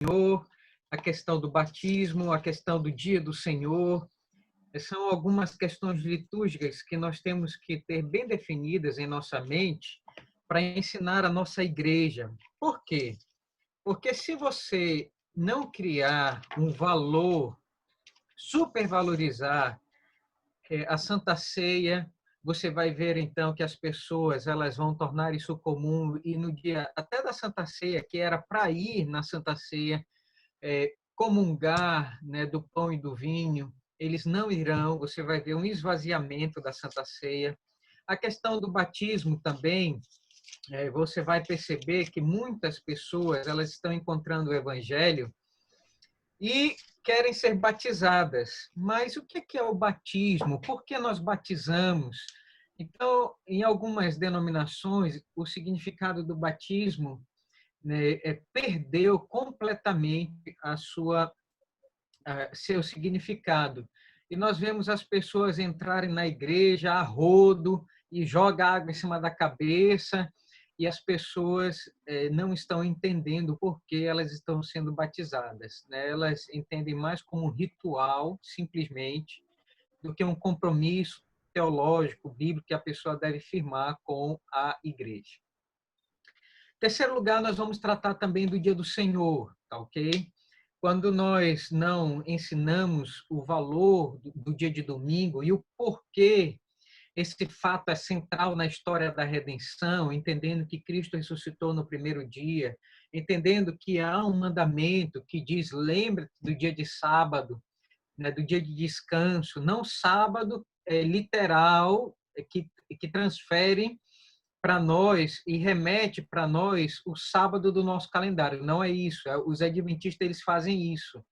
Senhor, a questão do batismo, a questão do dia do Senhor. São algumas questões litúrgicas que nós temos que ter bem definidas em nossa mente para ensinar a nossa igreja. Por quê? Porque se você não criar um valor, supervalorizar a Santa Ceia, você vai ver então que as pessoas elas vão tornar isso comum e no dia até da Santa Ceia, que era para ir na Santa Ceia, comungar, né, do pão e do vinho, eles não irão, você vai ver um esvaziamento da Santa Ceia. A questão do batismo também, você vai perceber que muitas pessoas elas estão encontrando o Evangelho e querem ser batizadas. Mas o que é o batismo? Por que nós batizamos? Então, em algumas denominações, o significado do batismo, né, perdeu completamente seu significado. E nós vemos as pessoas entrarem na igreja a rodo e joga água em cima da cabeça e as pessoas não estão entendendo por que elas estão sendo batizadas, né? Elas entendem mais como um ritual, simplesmente, do que um compromisso teológico, bíblico, que a pessoa deve firmar com a igreja. Em terceiro lugar, nós vamos tratar também do dia do Senhor, tá ok? Quando nós não ensinamos o valor do dia de domingo e o porquê esse fato é central na história da redenção, entendendo que Cristo ressuscitou no primeiro dia, entendendo que há um mandamento que diz: lembre-te do dia de sábado, né, do dia de descanso, não sábado literal, que transfere para nós e remete para nós o sábado do nosso calendário. Não é isso. Os adventistas eles fazem isso,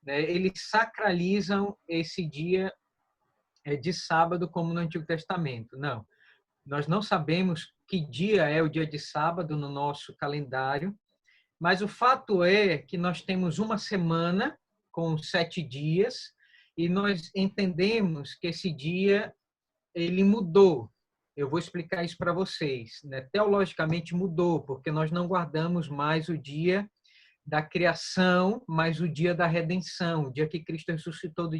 né? Eles sacralizam esse dia de sábado como no Antigo Testamento. Não. Nós não sabemos que dia é o dia de sábado no nosso calendário, mas o fato é que nós temos uma semana com 7 dias e nós entendemos que esse dia ele mudou. Eu vou explicar isso para vocês, né? Teologicamente mudou, porque nós não guardamos mais o dia da criação, mas o dia da redenção, o dia que Cristo ressuscitou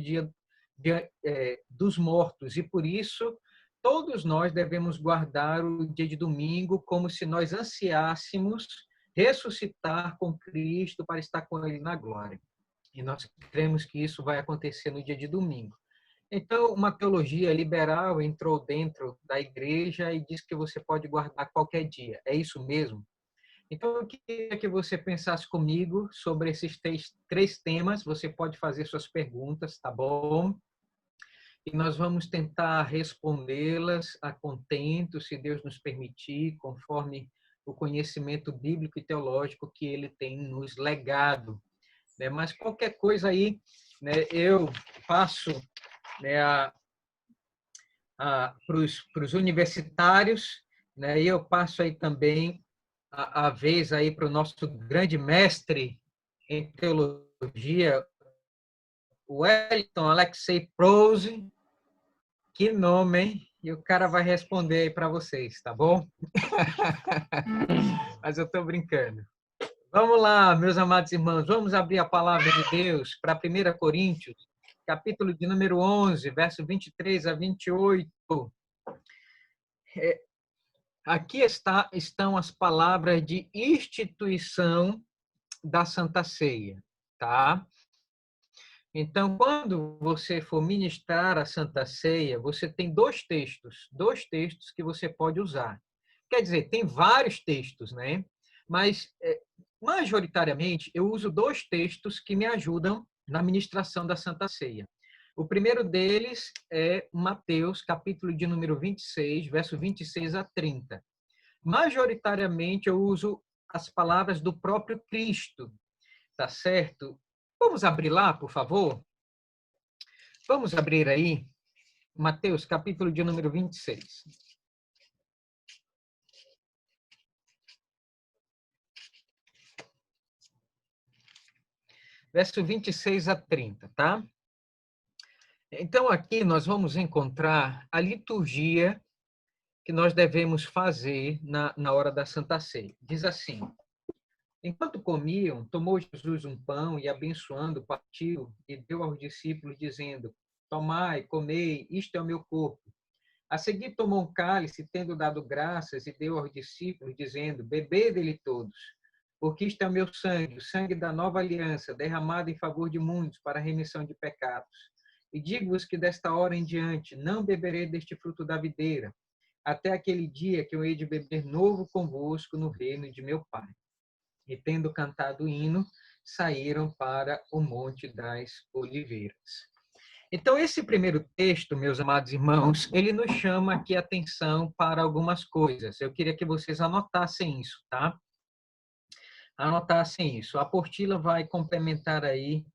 dos mortos. E por isso, todos nós devemos guardar o dia de domingo como se nós ansiássemos ressuscitar com Cristo para estar com Ele na glória. E nós cremos que isso vai acontecer no dia de domingo. Então, uma teologia liberal entrou dentro da igreja e diz que você pode guardar qualquer dia. É isso mesmo? Então, eu queria que você pensasse comigo sobre esses três temas. Você pode fazer suas perguntas, tá bom? E nós vamos tentar respondê-las a contento, se Deus nos permitir, conforme o conhecimento bíblico e teológico que Ele tem nos legado. Mas qualquer coisa aí, eu passo para os universitários, e eu passo aí também a vez aí para o nosso grande mestre em teologia, o Wellington Alexei Prose. Que nome, hein? E o cara vai responder aí para vocês, tá bom? Mas eu estou brincando. Vamos lá, meus amados irmãos, vamos abrir a palavra de Deus para 1 Coríntios, capítulo de número 11, verso 23 a 28. Aqui estão as palavras de instituição da Santa Ceia, tá? Então, quando você for ministrar a Santa Ceia, você tem dois textos que você pode usar. Quer dizer, tem vários textos, né? Mas, majoritariamente, eu uso dois textos que me ajudam na ministração da Santa Ceia. O primeiro deles é Mateus, capítulo de número 26, verso 26 a 30. Majoritariamente, eu uso as palavras do próprio Cristo, tá certo? Vamos abrir lá, por favor? Vamos abrir aí, Mateus, capítulo de número 26. Verso 26 a 30, tá? Então, aqui nós vamos encontrar a liturgia que nós devemos fazer na hora da Santa Ceia. Diz assim: Enquanto comiam, tomou Jesus um pão e, abençoando, partiu e deu aos discípulos, dizendo: Tomai, comei, isto é o meu corpo. A seguir tomou um cálice, tendo dado graças, e deu aos discípulos, dizendo: Bebei dele todos, porque isto é o meu sangue, o sangue da nova aliança, derramado em favor de muitos para a remissão de pecados. E digo-vos que desta hora em diante não beberei deste fruto da videira, até aquele dia que eu hei de beber novo convosco no reino de meu Pai. E tendo cantado o hino, saíram para o Monte das Oliveiras. Então, esse primeiro texto, meus amados irmãos, ele nos chama aqui a atenção para algumas coisas. Eu queria que vocês anotassem isso, tá? Anotassem isso. A apostila vai complementar aí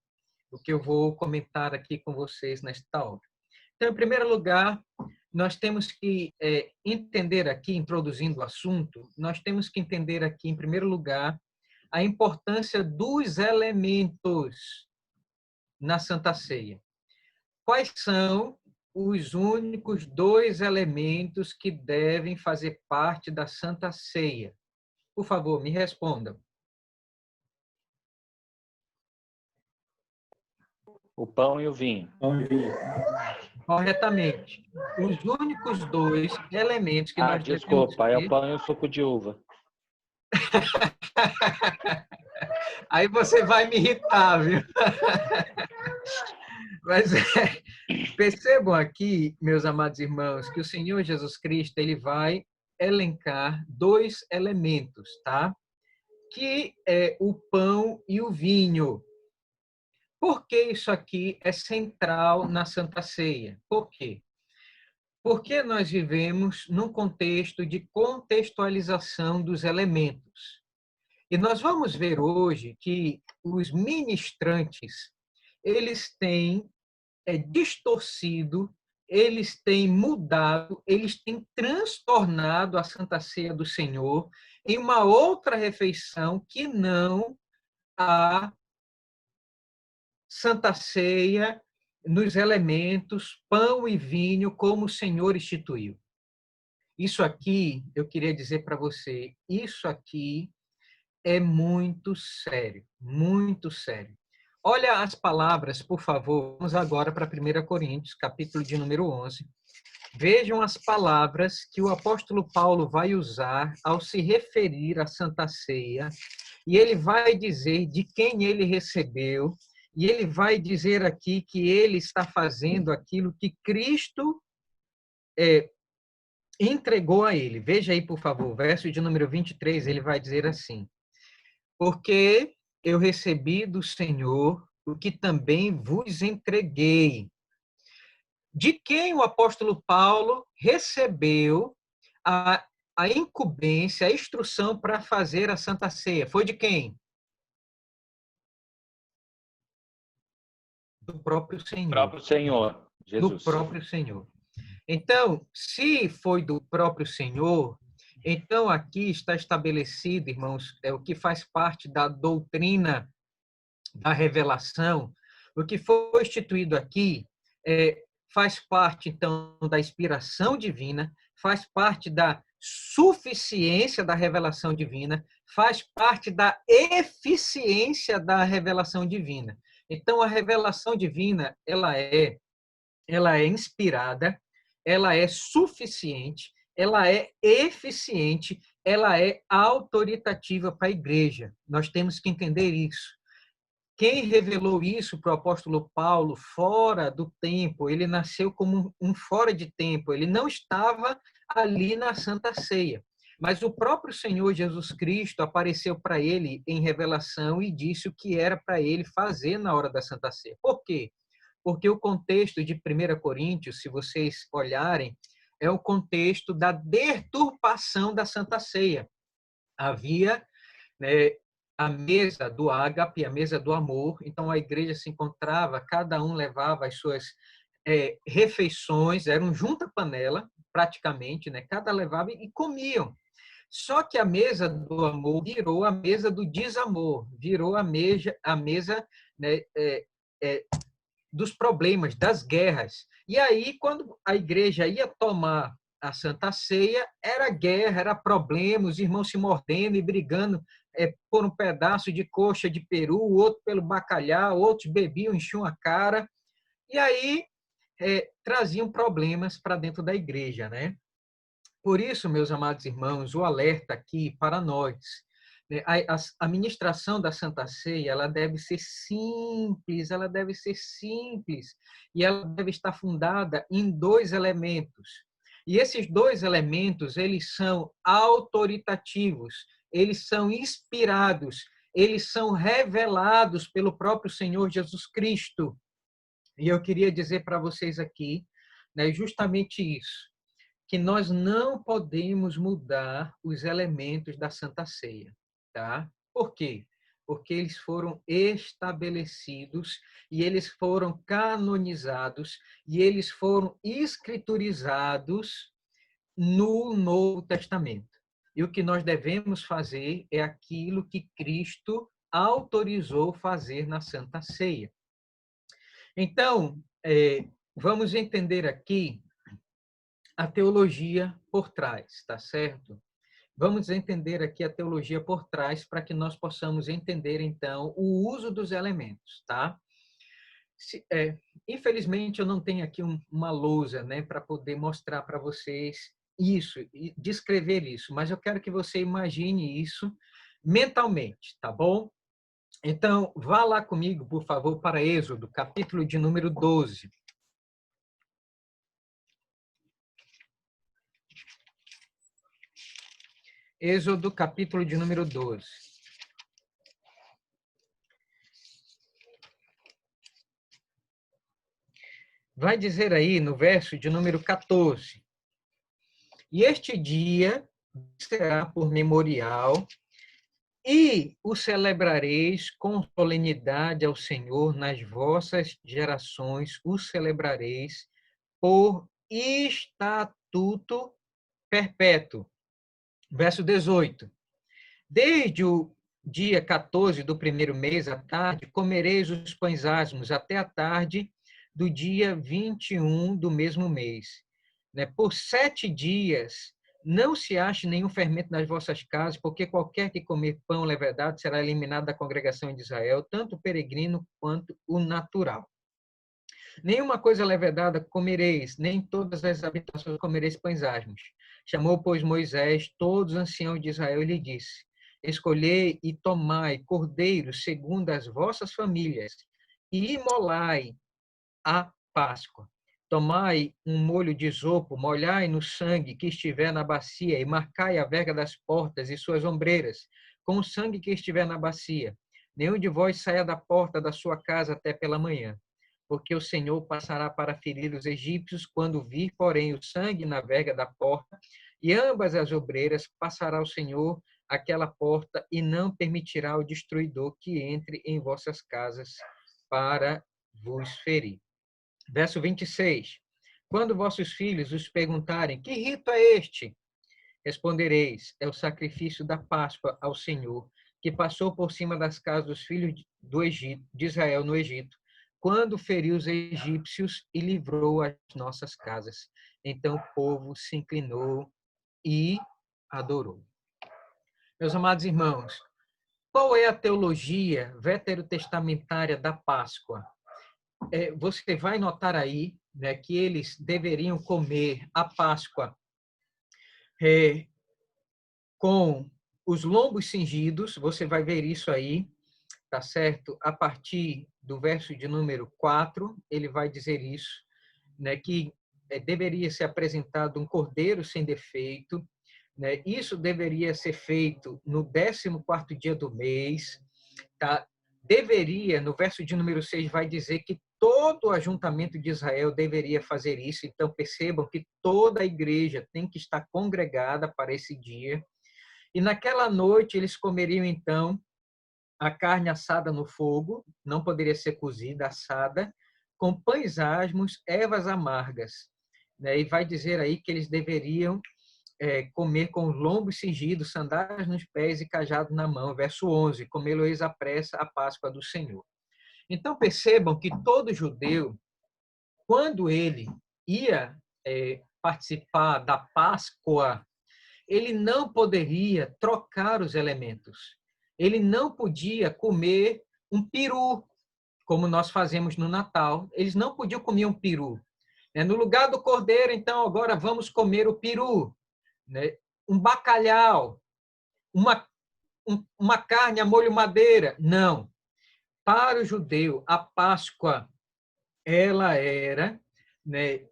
o que eu vou comentar aqui com vocês nesta hora. Então, em primeiro lugar, nós temos que entender aqui, introduzindo o assunto, nós temos que entender aqui, em primeiro lugar, a importância dos elementos na Santa Ceia. Quais são os únicos 2 elementos que devem fazer parte da Santa Ceia? Por favor, me respondam. O pão e o vinho. Corretamente. Os únicos 2 elementos que nós devemos Desculpa, é o ter... pão e o suco de uva. Aí você vai me irritar, viu? Mas percebam aqui, meus amados irmãos, que o Senhor Jesus Cristo ele vai elencar 2 elementos, tá? Que é o pão e o vinho. Por que isso aqui é central na Santa Ceia? Por quê? Porque nós vivemos num contexto de contextualização dos elementos. E nós vamos ver hoje que os ministrantes, eles têm distorcido, eles têm mudado, eles têm transtornado a Santa Ceia do Senhor em uma outra refeição que não a Santa Ceia nos elementos pão e vinho como o Senhor instituiu. Isso aqui, eu queria dizer para você, isso aqui é muito sério, muito sério. Olha as palavras, por favor. Vamos agora para 1 Coríntios, capítulo de número 11. Vejam as palavras que o apóstolo Paulo vai usar ao se referir à Santa Ceia. E ele vai dizer de quem ele recebeu. E ele vai dizer aqui que ele está fazendo aquilo que Cristo entregou a ele. Veja aí, por favor, verso de número 23, ele vai dizer assim: Porque eu recebi do Senhor o que também vos entreguei. De quem o apóstolo Paulo recebeu a incumbência, a instrução para fazer a Santa Ceia? Foi de quem? Do próprio Senhor. Próprio Senhor, Jesus. Do próprio Senhor. Então, se foi do próprio Senhor, então aqui está estabelecido, irmãos, o que faz parte da doutrina da revelação, o que foi instituído aqui faz parte, então, da inspiração divina, faz parte da suficiência da revelação divina, faz parte da eficiência da revelação divina. Então, a revelação divina, ela é inspirada, ela é suficiente, ela é eficiente, ela é autoritativa para a igreja. Nós temos que entender isso. Quem revelou isso para o apóstolo Paulo fora do tempo, ele nasceu como um fora de tempo, ele não estava ali na Santa Ceia. Mas o próprio Senhor Jesus Cristo apareceu para ele em revelação e disse o que era para ele fazer na hora da Santa Ceia. Por quê? Porque o contexto de 1 Coríntios, se vocês olharem, é o contexto da deturpação da Santa Ceia. Havia a mesa do ágape, a mesa do amor, então a igreja se encontrava, cada um levava as suas refeições, era um junta-panela, praticamente, né? Cada levava e comiam. Só que a mesa do amor virou a mesa do desamor, virou a mesa né, dos problemas, das guerras. E aí, quando a igreja ia tomar a Santa Ceia, era guerra, era problema, os irmãos se mordendo e brigando por um pedaço de coxa de peru, outro pelo bacalhau, outros bebiam, enchiam a cara, e aí traziam problemas para dentro da igreja, né? Por isso, meus amados irmãos, o alerta aqui para nós, né? A ministração da Santa Ceia, ela deve ser simples, e ela deve estar fundada em dois elementos. E esses dois elementos, eles são autoritativos, eles são inspirados, eles são revelados pelo próprio Senhor Jesus Cristo. E eu queria dizer para vocês aqui, né, justamente isso, que nós não podemos mudar os elementos da Santa Ceia, tá? Por quê? Porque eles foram estabelecidos e eles foram canonizados e eles foram escriturizados no Novo Testamento. E o que nós devemos fazer é aquilo que Cristo autorizou fazer na Santa Ceia. Então, vamos entender aqui a teologia por trás, tá certo? Vamos entender aqui a teologia por trás para que nós possamos entender, então, o uso dos elementos, tá? Infelizmente, eu não tenho aqui uma lousa, né, para poder mostrar para vocês isso e descrever isso, mas eu quero que você imagine isso mentalmente, tá bom? Então, vá lá comigo, por favor, para Êxodo, capítulo de número 12. Êxodo, capítulo de número 12. Vai dizer aí no verso de número 14: E este dia será por memorial, e o celebrareis com solenidade ao Senhor nas vossas gerações, o celebrareis por estatuto perpétuo. Verso 18: Desde o dia 14 do primeiro mês, à tarde, comereis os pães asmos até a tarde do dia 21 do mesmo mês. Por 7 dias não se ache nenhum fermento nas vossas casas, porque qualquer que comer pão levedado será eliminado da congregação de Israel, tanto o peregrino quanto o natural. Nenhuma coisa levedada comereis, nem todas as habitações comereis pães asmos. Chamou, pois, Moisés todos os anciãos de Israel e lhe disse: Escolhei e tomai cordeiros segundo as vossas famílias, e imolai a Páscoa. Tomai um molho de isopo, molhai no sangue que estiver na bacia, e marcai a verga das portas e suas ombreiras, com o sangue que estiver na bacia. Nenhum de vós saia da porta da sua casa até pela manhã, porque o Senhor passará para ferir os egípcios, quando vir, porém, o sangue na verga da porta, e ambas as obreiras, passará o Senhor aquela porta, e não permitirá ao destruidor que entre em vossas casas para vos ferir. Verso 26. Quando vossos filhos os perguntarem: que rito é este? Respondereis: é o sacrifício da Páscoa ao Senhor, que passou por cima das casas dos filhos do Egito, de Israel no Egito, quando feriu os egípcios e livrou as nossas casas. Então o povo se inclinou e adorou. Meus amados irmãos, qual é a teologia veterotestamentária da Páscoa? Você vai notar aí, né, que eles deveriam comer a Páscoa com os lombos cingidos. Você vai ver isso aí, tá certo? A partir do verso de número 4, ele vai dizer isso, né, que deveria ser apresentado um cordeiro sem defeito, né? Isso deveria ser feito no 14º dia do mês, tá? Deveria, no verso de número 6, vai dizer que todo o ajuntamento de Israel deveria fazer isso. Então, percebam que toda a igreja tem que estar congregada para esse dia. E naquela noite, eles comeriam, então, a carne assada no fogo, não poderia ser cozida, assada, com pães asmos, ervas amargas. E vai dizer aí que eles deveriam comer com os lombos cingidos, sandálias nos pés e cajado na mão. Verso 11, comê-lo-eis à pressa a Páscoa do Senhor. Então, percebam que todo judeu, quando ele ia participar da Páscoa, ele não poderia trocar os elementos. ele não podia comer um peru, como nós fazemos no Natal. Eles não podiam comer um peru. No lugar do cordeiro, então, agora vamos comer o peru, né? Um bacalhau, uma carne a molho madeira. Não. Para o judeu, a Páscoa ela era, né,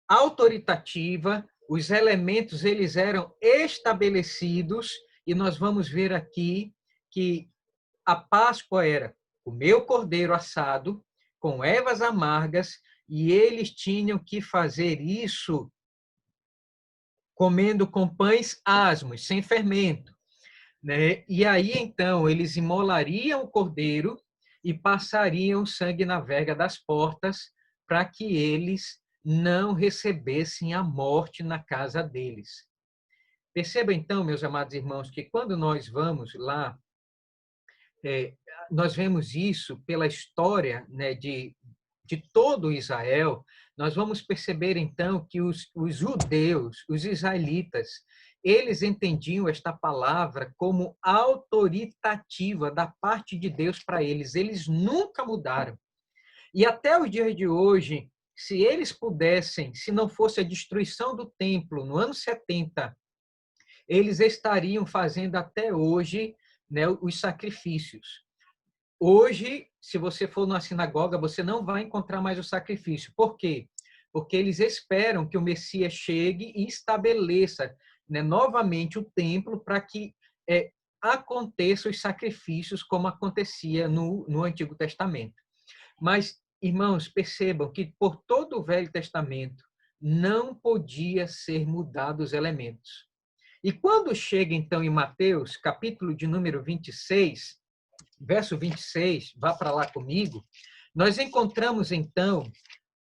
autoritativa, os elementos eles eram estabelecidos, e nós vamos ver aqui que a Páscoa era comer o cordeiro assado com ervas amargas, e eles tinham que fazer isso comendo com pães asmos, sem fermento, né? E aí, então, eles imolariam o cordeiro e passariam o sangue na verga das portas para que eles não recebessem a morte na casa deles. Perceba, então, meus amados irmãos, que quando nós vamos lá, nós vemos isso pela história, né, de todo Israel. Nós vamos perceber, então, que os judeus, os israelitas, eles entendiam esta palavra como autoritativa da parte de Deus para eles. Eles nunca mudaram. E até os dias de hoje, se eles pudessem, se não fosse a destruição do templo no ano 70, eles estariam fazendo até hoje, né, os sacrifícios. Hoje, se você for na sinagoga, você não vai encontrar mais o sacrifício. Por quê? Porque eles esperam que o Messias chegue e estabeleça, né, novamente o templo para que aconteçam os sacrifícios como acontecia no Antigo Testamento. Mas, irmãos, percebam que por todo o Velho Testamento não podia ser mudado os elementos. E quando chega, então, em Mateus, capítulo de número 26, verso 26, vá para lá comigo, nós encontramos, então,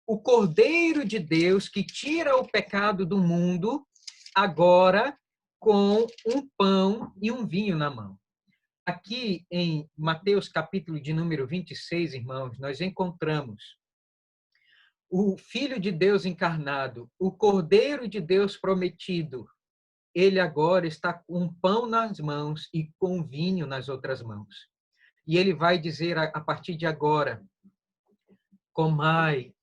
o Cordeiro de Deus que tira o pecado do mundo, agora com um pão e um vinho na mão. Aqui em Mateus, capítulo de número 26, irmãos, nós encontramos o Filho de Deus encarnado, o Cordeiro de Deus prometido. Ele agora está com um pão nas mãos e com vinho nas outras mãos. E ele vai dizer a partir de agora: comei,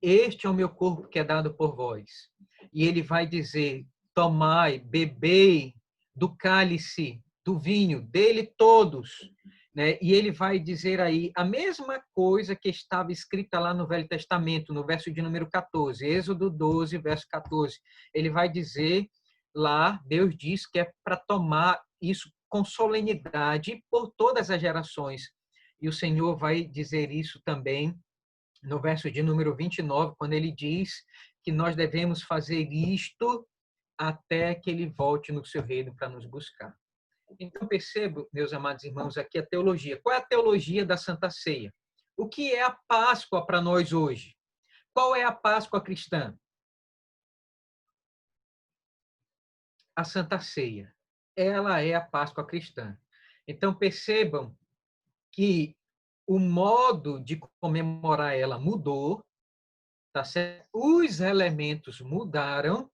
este é o meu corpo que é dado por vós. E ele vai dizer: tomai, bebei do cálice, do vinho, dele todos. Né? E ele vai dizer aí a mesma coisa que estava escrita lá no Velho Testamento, no verso de número 14, Êxodo 12, verso 14. Ele vai dizer lá, Deus diz que é para tomar isso com solenidade por todas as gerações. E o Senhor vai dizer isso também no verso de número 29, quando ele diz que nós devemos fazer isto até que ele volte no seu reino para nos buscar. Então, percebo, meus amados irmãos, aqui a teologia. Qual é a teologia da Santa Ceia? O que é a Páscoa para nós hoje? Qual é a Páscoa cristã? A Santa Ceia. Ela é a Páscoa cristã. Então, percebam que o modo de comemorar ela mudou, tá certo? Os elementos mudaram,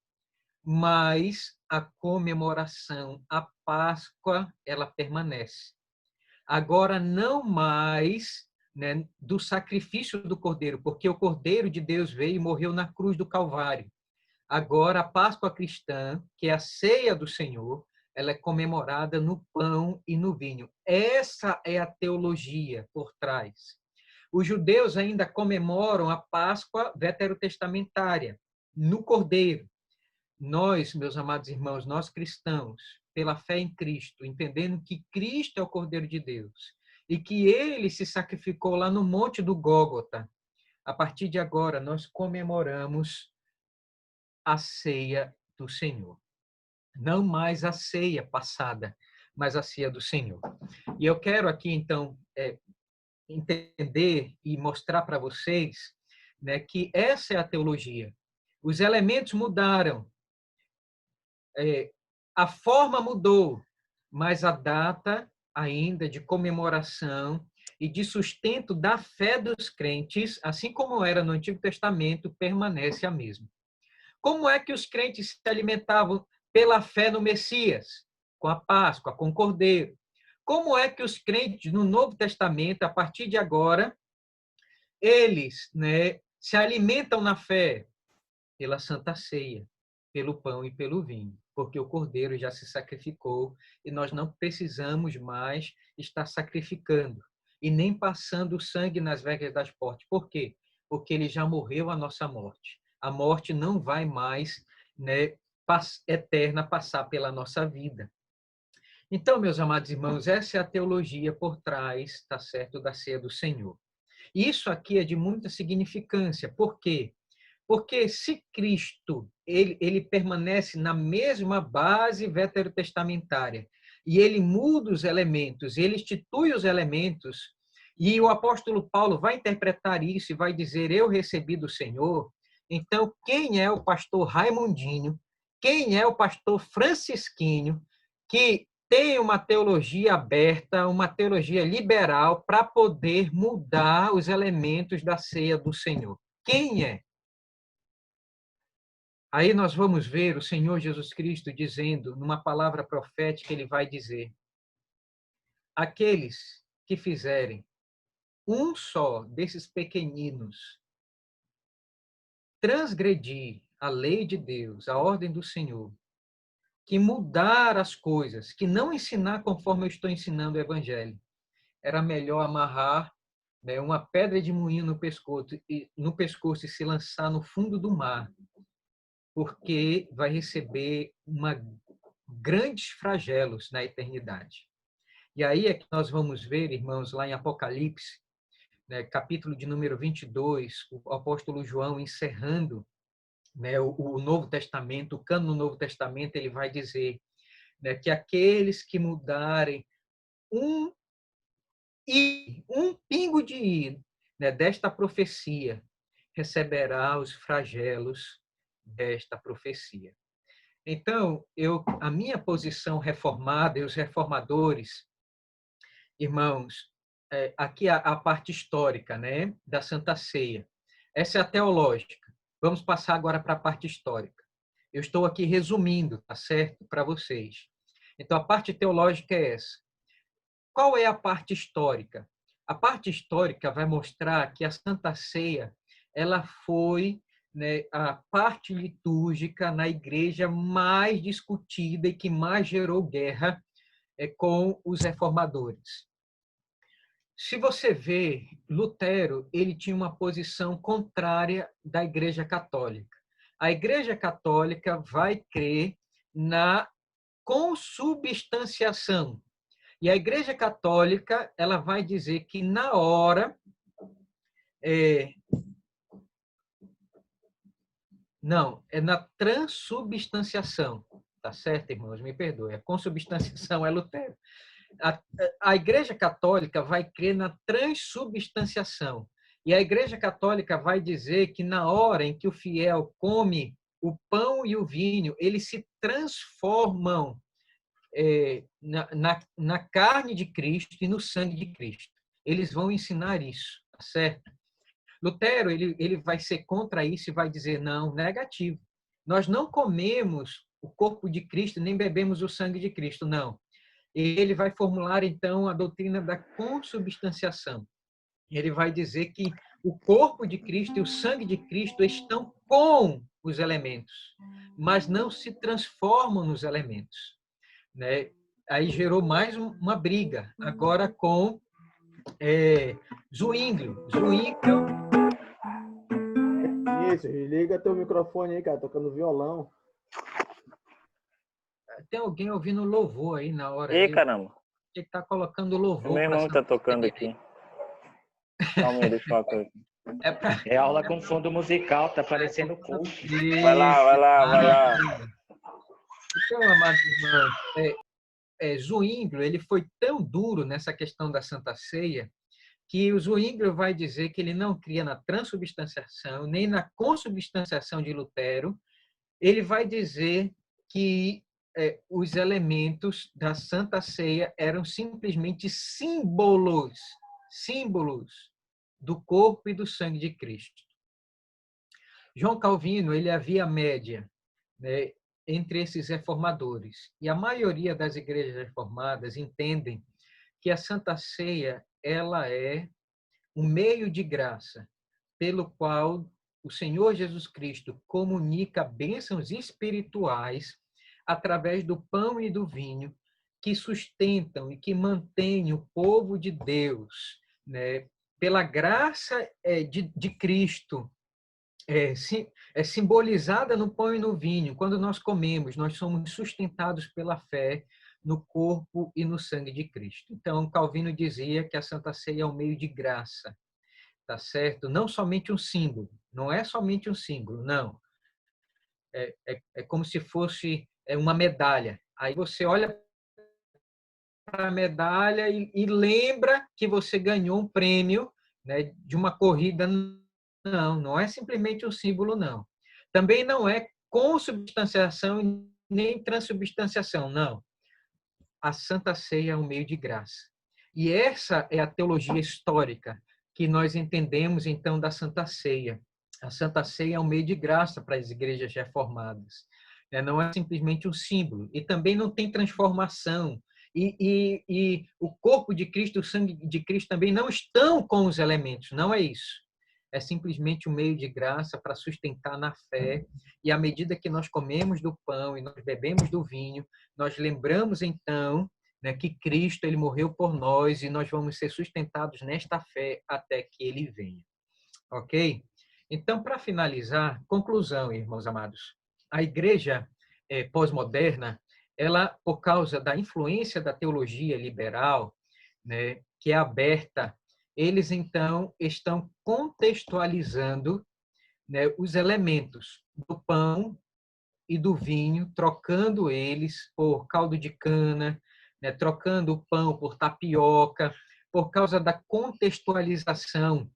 mas a comemoração, a Páscoa, ela permanece. Agora, não mais, né, do sacrifício do Cordeiro, porque o Cordeiro de Deus veio e morreu na cruz do Calvário. Agora, a Páscoa cristã, que é a ceia do Senhor, ela é comemorada no pão e no vinho. Essa é a teologia por trás. Os judeus ainda comemoram a Páscoa veterotestamentária, no Cordeiro. Nós, meus amados irmãos, nós cristãos, pela fé em Cristo, entendendo que Cristo é o Cordeiro de Deus e que ele se sacrificou lá no Monte do Gólgota, a partir de agora nós comemoramos a ceia do Senhor. Não mais a ceia passada, mas a ceia do Senhor. E eu quero aqui, então, entender e mostrar para vocês, né, que essa é a teologia. Os elementos mudaram, a forma mudou, mas a data ainda de comemoração e de sustento da fé dos crentes, assim como era no Antigo Testamento, permanece a mesma. Como é que os crentes se alimentavam pela fé no Messias? com a Páscoa, com o Cordeiro. Como é que os crentes no Novo Testamento, a partir de agora, eles, né, se alimentam na fé? Pela Santa Ceia, pelo pão e pelo vinho, porque o Cordeiro já se sacrificou e nós não precisamos mais estar sacrificando e nem passando o sangue nas vegas das portas. Por quê? Porque ele já morreu a nossa morte. A morte não vai mais, né, eterna passar pela nossa vida. Então, meus amados irmãos, essa é a teologia por trás, tá certo, da ceia do Senhor. Isso aqui é de muita significância. Por quê? Porque se Cristo ele permanece na mesma base veterotestamentária e ele muda os elementos, ele institui os elementos, e o apóstolo Paulo vai interpretar isso e vai dizer: eu recebi do Senhor. Então, quem é o pastor Raimundinho? Quem é o pastor Francisquinho que tem uma teologia aberta, uma teologia liberal para poder mudar os elementos da ceia do Senhor? Quem é? Aí nós vamos ver o Senhor Jesus Cristo dizendo, numa palavra profética, ele vai dizer: aqueles que fizerem um só desses pequeninos transgredir a lei de Deus, a ordem do Senhor, que mudar as coisas, que não ensinar conforme eu estou ensinando o Evangelho, era melhor amarrar, né, uma pedra de moinho no pescoço e se lançar no fundo do mar, porque vai receber grandes flagelos na eternidade. E aí é que nós vamos ver, irmãos, lá em Apocalipse, né, capítulo de número 22, o apóstolo João encerrando, né, o Novo Testamento, o cânon do Novo Testamento, ele vai dizer, né, que aqueles que mudarem um pingo de i, né, desta profecia, receberá os flagelos desta profecia. Então, a minha posição reformada e os reformadores, irmãos, aqui a parte histórica, né, da Santa Ceia. Essa é a teológica. Vamos passar agora para a parte histórica. Eu estou aqui resumindo, tá certo, para vocês. Então, a parte teológica é essa. Qual é a parte histórica? A parte histórica vai mostrar que a Santa Ceia ela foi, né, a parte litúrgica na igreja mais discutida e que mais gerou guerra com os reformadores. Se você vê, Lutero ele tinha uma posição contrária da Igreja Católica. A Igreja Católica vai crer na consubstanciação. E a Igreja Católica ela vai dizer que na hora não, é na transubstanciação. Tá certo, irmãos? Me perdoe. A consubstanciação é Lutero. A Igreja Católica vai crer na transubstanciação. E a Igreja Católica vai dizer que na hora em que o fiel come o pão e o vinho, eles se transformam na carne de Cristo e no sangue de Cristo. Eles vão ensinar isso, tá certo? Lutero ele vai ser contra isso e vai dizer não, negativo. Nós não comemos o corpo de Cristo nem bebemos o sangue de Cristo, não. Ele vai formular então a doutrina da consubstanciação. Ele vai dizer que o corpo de Cristo e o sangue de Cristo estão com os elementos, mas não se transformam nos elementos, né? Aí gerou mais uma briga, agora com Zwinglio. Isso, liga teu microfone aí, cara, tocando violão. Tem alguém ouvindo louvor aí na hora. Ih, caramba. Ele está colocando louvor. Meu irmão está tocando aqui. Calma aí, deixa eu falar com ele. É aula com fundo musical, tá parecendo culto. Vai lá. Então, amados irmãos, Zwinglio, ele foi tão duro nessa questão da Santa Ceia que o Zwinglio vai dizer que ele não cria na transubstanciação nem na consubstanciação de Lutero. Ele vai dizer que os elementos da Santa Ceia eram simplesmente símbolos do corpo e do sangue de Cristo. João Calvino, ele havia média, né? entre esses reformadores. E a maioria das igrejas reformadas entendem que a Santa Ceia ela é um meio de graça pelo qual o Senhor Jesus Cristo comunica bênçãos espirituais através do pão e do vinho que sustentam e que mantêm o povo de Deus, né? Pela graça de Cristo, é simbolizada no pão e no vinho. Quando nós comemos, nós somos sustentados pela fé no corpo e no sangue de Cristo. Então, Calvino dizia que a Santa Ceia é um meio de graça, tá certo? Não somente um símbolo, não é somente um símbolo, não. É como se fosse uma medalha. Aí você olha para a medalha e lembra que você ganhou um prêmio, né, de uma corrida. Não, não é simplesmente um símbolo, não. Também não é consubstanciação nem transubstanciação, não. A Santa Ceia é um meio de graça. E essa é a teologia histórica que nós entendemos, então, da Santa Ceia. A Santa Ceia é um meio de graça para as igrejas reformadas. Não é simplesmente um símbolo. E também não tem transformação. E o corpo de Cristo, o sangue de Cristo também não estão com os elementos. Não é isso. É simplesmente um meio de graça para sustentar na fé. E à medida que nós comemos do pão e nós bebemos do vinho, nós lembramos, então, né, que Cristo ele morreu por nós e nós vamos ser sustentados nesta fé até que ele venha. Ok? Então, para finalizar, conclusão, irmãos amados. A igreja pós-moderna, ela, por causa da influência da teologia liberal, né, que é aberta, eles, então, estão contextualizando, né, os elementos do pão e do vinho, trocando eles por caldo de cana, né, trocando o pão por tapioca, por causa da contextualização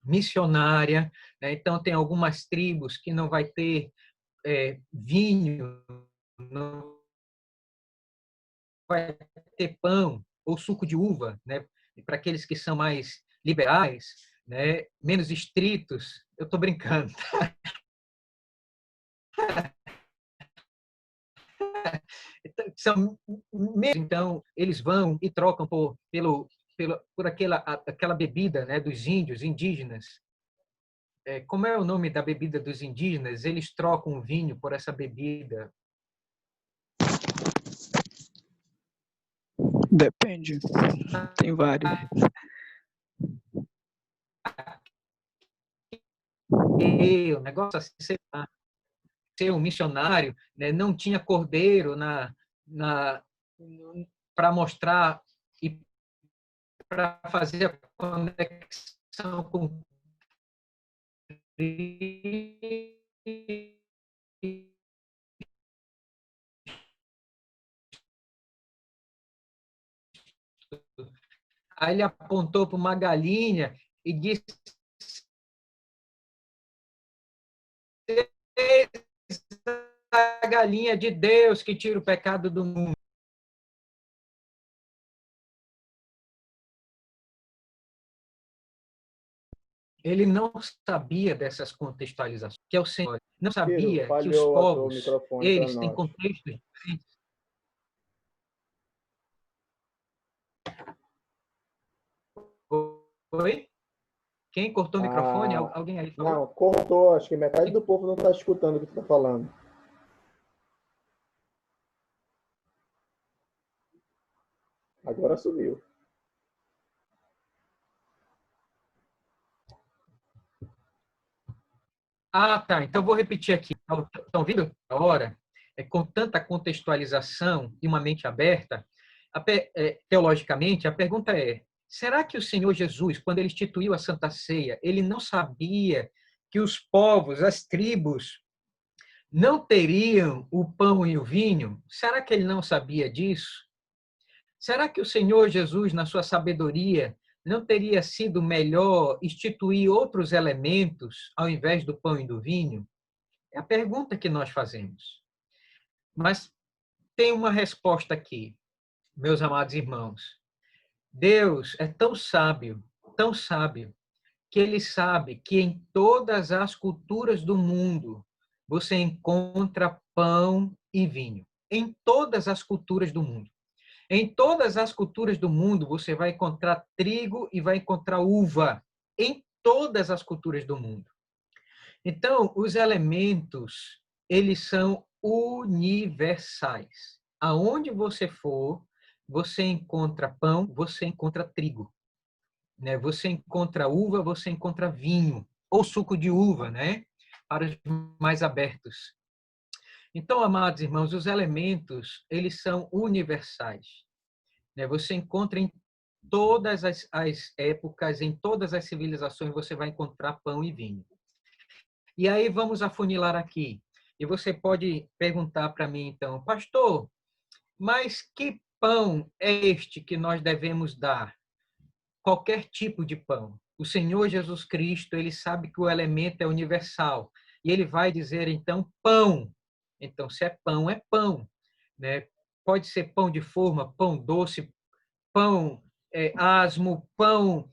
missionária, né? Então, tem algumas tribos que não vai ter vinho, não vai ter pão ou suco de uva, né? E para aqueles que são mais liberais, né? Menos estritos, eu estou brincando. Então, eles vão e trocam por aquela bebida, né, dos índios, indígenas. Como é o nome da bebida dos indígenas? Eles trocam o vinho por essa bebida. Depende. Tem vários. O negócio assim, sei lá, ser um missionário, né, não tinha cordeiro para mostrar e para fazer a conexão com Aí ele apontou para uma galinha e disse: a galinha de Deus que tira o pecado do mundo. Ele não sabia dessas contextualizações, que é o Senhor. Não sabia que os povos, eles têm contextos diferentes. Oi? Quem cortou o microfone? Alguém aí falou? Não, cortou. Acho que metade do povo não está escutando o que tu está falando. Agora sumiu. Ah, tá. Então, vou repetir aqui. Estão ouvindo agora? Com tanta contextualização e uma mente aberta, teologicamente, a pergunta é: será que o Senhor Jesus, quando ele instituiu a Santa Ceia, ele não sabia que os povos, as tribos, não teriam o pão e o vinho? Será que ele não sabia disso? Será que o Senhor Jesus, na sua sabedoria, não teria sido melhor instituir outros elementos ao invés do pão e do vinho? É a pergunta que nós fazemos. Mas tem uma resposta aqui, meus amados irmãos. Deus é tão sábio, que ele sabe que em todas as culturas do mundo você encontra pão e vinho. Em todas as culturas do mundo. Em todas as culturas do mundo, você vai encontrar trigo e vai encontrar uva. Em todas as culturas do mundo. Então, os elementos, eles são universais. Aonde você for, você encontra pão, você encontra trigo, né? Você encontra uva, você encontra vinho ou suco de uva, né? Para os mais abertos. Então, amados irmãos, os elementos, eles são universais, né? Você encontra em todas as épocas, em todas as civilizações, você vai encontrar pão e vinho. E aí vamos afunilar aqui. E você pode perguntar para mim, então, pastor, mas que pão é este que nós devemos dar? Qualquer tipo de pão. O Senhor Jesus Cristo, ele sabe que o elemento é universal. E ele vai dizer, então, pão. Então, se é pão, é pão, né? Pode ser pão de forma, pão doce, pão asmo, pão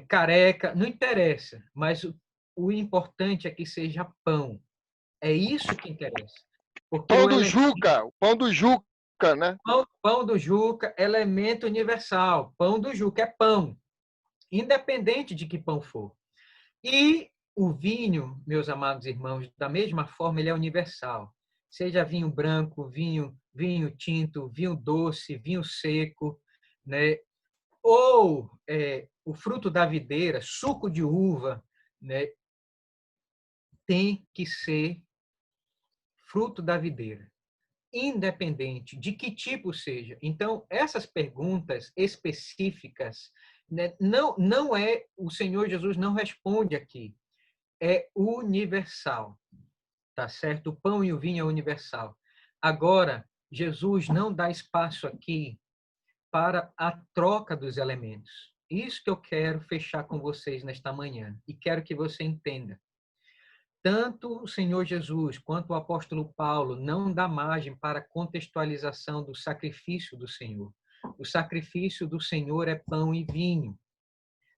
careca, não interessa. Mas o importante é que seja pão. É isso que interessa. Porque Pão do Juca, o pão do Juca, né? pão do Juca, elemento universal. Pão do Juca é pão, independente de que pão for. E o vinho, meus amados irmãos, da mesma forma, ele é universal. Seja vinho branco, vinho tinto, vinho doce, vinho seco, né? Ou o fruto da videira, suco de uva, né? Tem que ser fruto da videira, independente de que tipo seja. Então, essas perguntas específicas, né, não é, o Senhor Jesus não responde aqui, é universal, tá certo? O pão e o vinho é universal. Agora, Jesus não dá espaço aqui para a troca dos elementos. Isso que eu quero fechar com vocês nesta manhã e quero que você entenda. Tanto o Senhor Jesus quanto o apóstolo Paulo não dá margem para contextualização do sacrifício do Senhor. O sacrifício do Senhor é pão e vinho,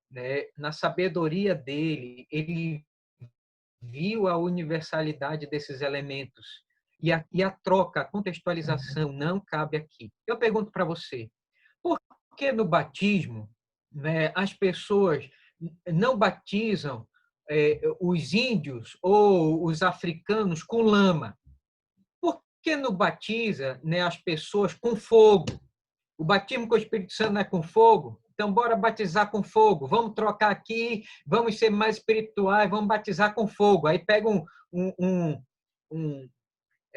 né? Na sabedoria dele, ele viu a universalidade desses elementos e a troca, a contextualização não cabe aqui. Eu pergunto para você, por que no batismo, né, as pessoas não batizam os índios ou os africanos com lama? Por que não batiza, né, as pessoas com fogo? O batismo com o Espírito Santo não é com fogo? Então, bora batizar com fogo. Vamos trocar aqui, vamos ser mais espirituais, vamos batizar com fogo. Aí pega um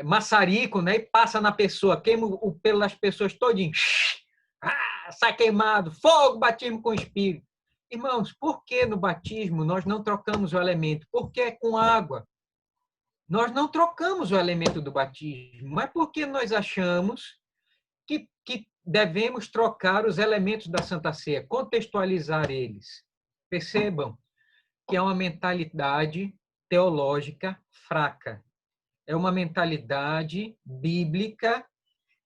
maçarico, né, e passa na pessoa, queima o pelo das pessoas todinho. Sai queimado, fogo, batismo com o Espírito. Irmãos, por que no batismo nós não trocamos o elemento? Por que com água? Nós não trocamos o elemento do batismo, mas porque nós achamos que devemos trocar os elementos da Santa Ceia, contextualizar eles. Percebam que é uma mentalidade teológica fraca. É uma mentalidade bíblica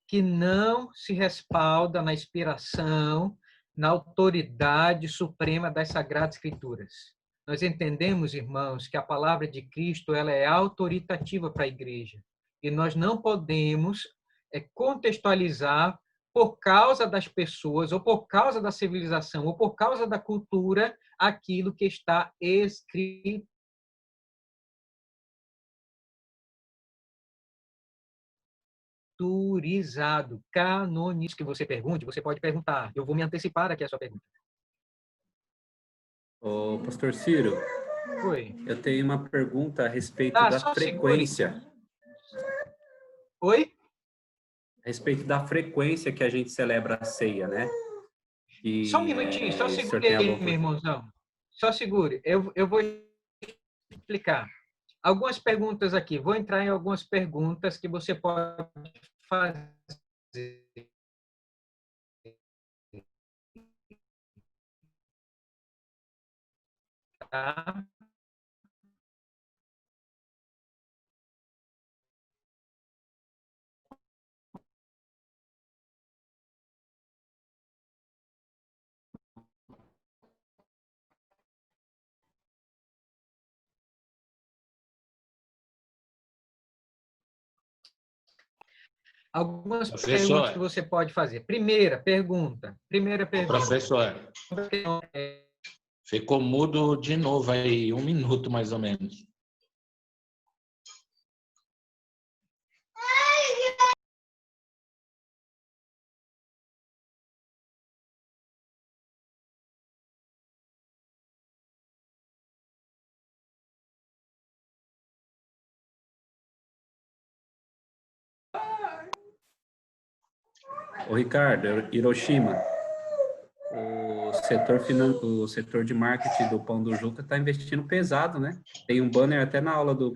que não se respalda na inspiração, na autoridade suprema das Sagradas Escrituras. Nós entendemos, irmãos, que a palavra de Cristo ela é autoritativa para a igreja. E nós não podemos contextualizar por causa das pessoas, ou por causa da civilização, ou por causa da cultura, aquilo que está escrito canonizado, que você pergunte, você pode perguntar. Eu vou me antecipar aqui a sua pergunta. Ô, Pastor Ciro, Oi. eu tenho uma pergunta a respeito da frequência. Segure. Oi? A respeito da frequência que a gente celebra a ceia, né? E, só um minutinho, só segure aí, meu irmãozão. Só segure. Eu vou explicar. Algumas perguntas aqui. Vou entrar em algumas perguntas que você pode fazer. Tá? Algumas Professor. perguntas que você pode fazer. Primeira pergunta. Professor, ficou mudo de novo aí, 1 minuto mais ou menos. Ô, Ricardo, Hiroshima, o setor de marketing do Pão do Juca está investindo pesado, né? Tem um banner até na aula do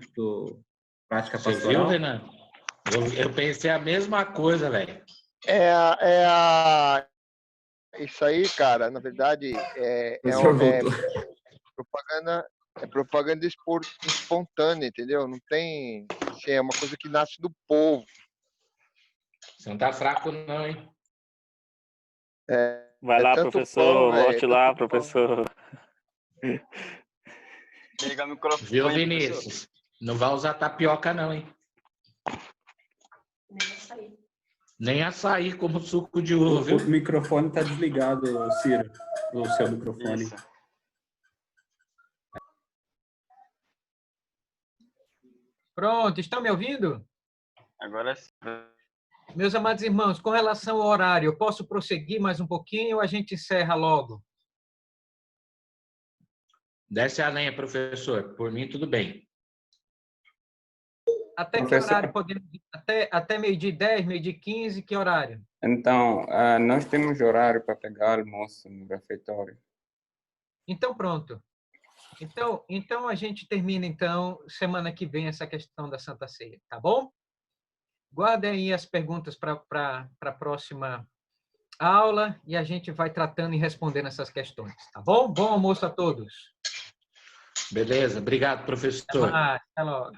Prática Você Pastoral. viu, Renan? Eu pensei a mesma coisa, velho. Isso aí, cara, na verdade, O senhor voltou. propaganda espontânea, entendeu? Não tem. Assim, é uma coisa que nasce do povo. Você não tá fraco, não, hein? Vai lá, tanto professor. pão, velho, Volte lá, professor. Liga o microfone. Viu, professor. Vinícius? Não vai usar tapioca, não, hein? Nem açaí como suco de uva, viu? O microfone está desligado, Ciro. O seu microfone. Isso. Pronto, estão me ouvindo? Agora sim. Meus amados irmãos, com relação ao horário, eu posso prosseguir mais um pouquinho ou a gente encerra logo? Desce a lenha, professor. Por mim, tudo bem. Até que Professor. horário podemos ir? Até meio-dia e 10, meio-dia e 15, que horário? Então, nós temos horário para pegar almoço no refeitório. Então, pronto. Então a gente termina, então, semana que vem, essa questão da Santa Ceia, tá bom? Guardem aí as perguntas para a próxima aula e a gente vai tratando e respondendo essas questões, tá bom? Bom almoço a todos. Beleza, obrigado, professor. Até mais, até logo.